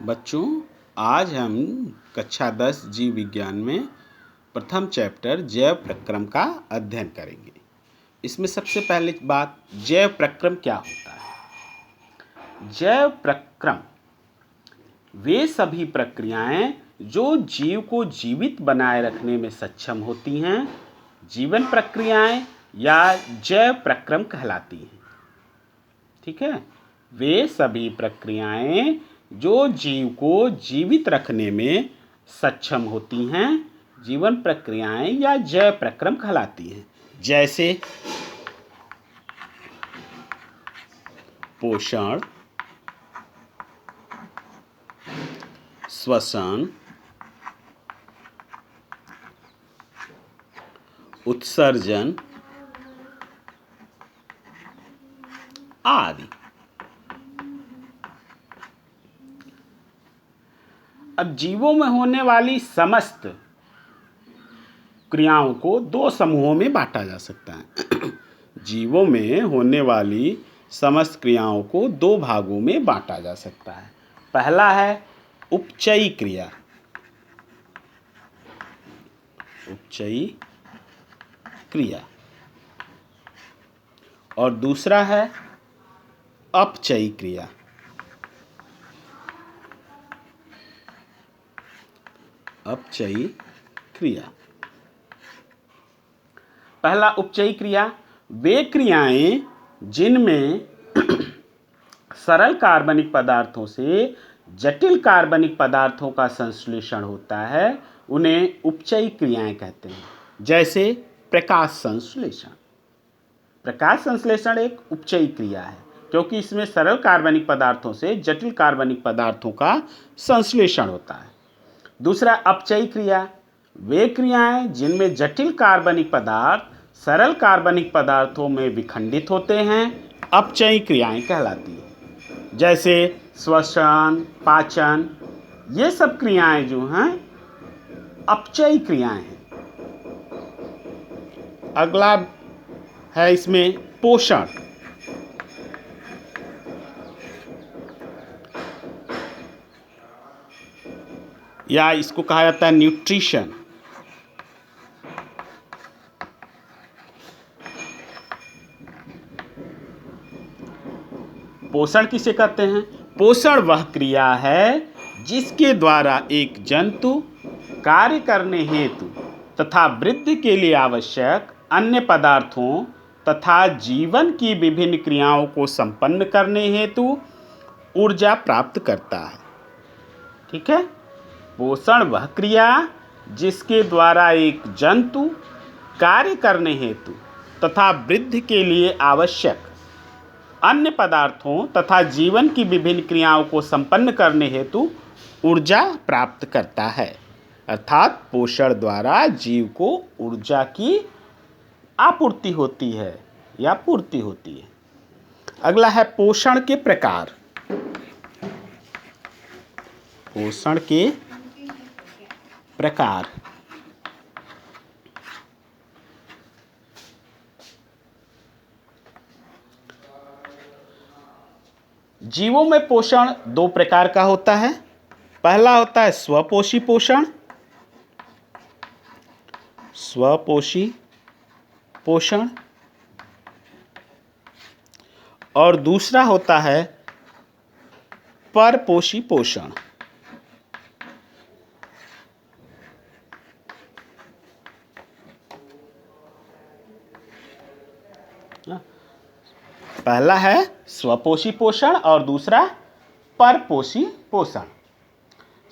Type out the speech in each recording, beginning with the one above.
बच्चों, आज हम कक्षा 10 जीव विज्ञान में प्रथम चैप्टर जैव प्रक्रम का अध्ययन करेंगे। इसमें सबसे पहले बात, जैव प्रक्रम क्या होता है। जैव प्रक्रम वे सभी प्रक्रियाएं जो जीव को जीवित बनाए रखने में सक्षम होती हैं, जीवन प्रक्रियाएं या जैव प्रक्रम कहलाती हैं। ठीक है, वे सभी प्रक्रियाएं जो जीव को जीवित रखने में सक्षम होती हैं, जीवन प्रक्रियाएं या जैव प्रक्रम कहलाती हैं। जैसे पोषण, श्वसन, उत्सर्जन आदि। अब जीवों में होने वाली समस्त क्रियाओं को दो समूहों में बांटा जा सकता है। जीवों में होने वाली समस्त क्रियाओं को दो भागों में बांटा जा सकता है। पहला है उपचयी क्रिया, उपचयी क्रिया, और दूसरा है अपचयी क्रिया। अपचयी क्रिया। पहला उपचयी क्रिया, वे क्रियाएं जिनमें सरल कार्बनिक पदार्थों से जटिल कार्बनिक पदार्थों का संश्लेषण होता है, उन्हें उपचयी क्रियाएं कहते हैं। जैसे प्रकाश संश्लेषण। प्रकाश संश्लेषण एक उपचयी क्रिया है क्योंकि इसमें सरल कार्बनिक पदार्थों से जटिल कार्बनिक पदार्थों का संश्लेषण होता है। दूसरा अपचयी क्रिया, वे क्रियाएं जिनमें जटिल कार्बनिक पदार्थ सरल कार्बनिक पदार्थों में विखंडित होते हैं, अपचयी क्रियाएं कहलाती हैं। जैसे श्वसन, पाचन, ये सब क्रियाएं जो हैं अपचयी क्रियाएं हैं। अगला है इसमें पोषण। या इसको कहा जाता है न्यूट्रिशन। पोषण किसे कहते हैं? पोषण वह क्रिया है जिसके द्वारा एक जंतु कार्य करने हेतु तथा वृद्धि के लिए आवश्यक अन्य पदार्थों तथा जीवन की विभिन्न क्रियाओं को संपन्न करने हेतु ऊर्जा प्राप्त करता है। ठीक है, पोषण वह क्रिया जिसके द्वारा एक जंतु कार्य करने हेतु तथा वृद्धि के लिए आवश्यक अन्य पदार्थों तथा जीवन की विभिन्न क्रियाओं को संपन्न करने हेतु ऊर्जा प्राप्त करता है। अर्थात पोषण द्वारा जीव को ऊर्जा की आपूर्ति होती है या पूर्ति होती है। अगला है पोषण के प्रकार। पोषण के प्रकार। जीवों में पोषण दो प्रकार का होता है। पहला होता है स्वपोषी पोषण, स्वपोषी पोषण, और दूसरा होता है परपोषी पोषण। पहला है स्वपोषी पोषण और दूसरा परपोषी पोषण।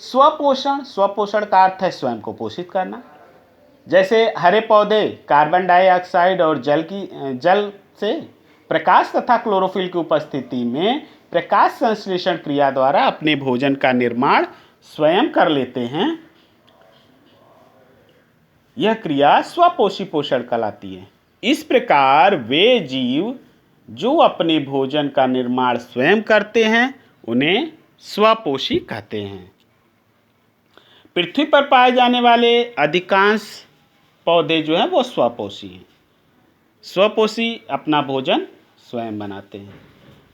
स्वपोषण, स्वपोषण का अर्थ है स्वयं को पोषित करना। जैसे हरे पौधे कार्बन डाइऑक्साइड और जल से प्रकाश तथा क्लोरोफिल की उपस्थिति में प्रकाश संश्लेषण क्रिया द्वारा अपने भोजन का निर्माण स्वयं कर लेते हैं, यह क्रिया स्वपोषी पोषण कहलाती है। इस प्रकार वे जीव जो अपने भोजन का निर्माण स्वयं करते हैं उन्हें स्वपोषी कहते हैं। पृथ्वी पर पाए जाने वाले अधिकांश पौधे जो हैं वो स्वपोषी हैं। स्वपोषी अपना भोजन स्वयं बनाते हैं।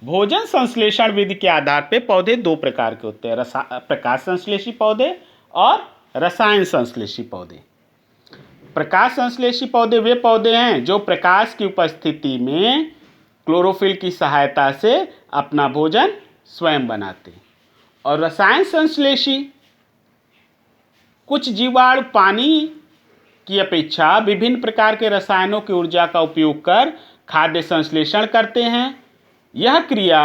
भोजन संश्लेषण विधि के आधार पर पौधे दो प्रकार के होते हैं, प्रकाश संश्लेषी पौधे और रसायन संश्लेषी पौधे। प्रकाश संश्लेषी पौधे वे पौधे हैं जो प्रकाश की उपस्थिति में क्लोरोफिल की सहायता से अपना भोजन स्वयं बनाते हैं। और रसायन संश्लेषी कुछ जीवाणु पानी की अपेक्षा विभिन्न प्रकार के रसायनों की ऊर्जा का उपयोग कर खाद्य संश्लेषण करते हैं। यह क्रिया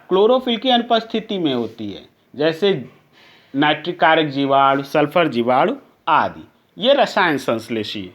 क्लोरोफिल की अनुपस्थिति में होती है, जैसे नाइट्रिक कारक जीवाणु, सल्फर जीवाणु आदि। ये रसायन संश्लेषी है।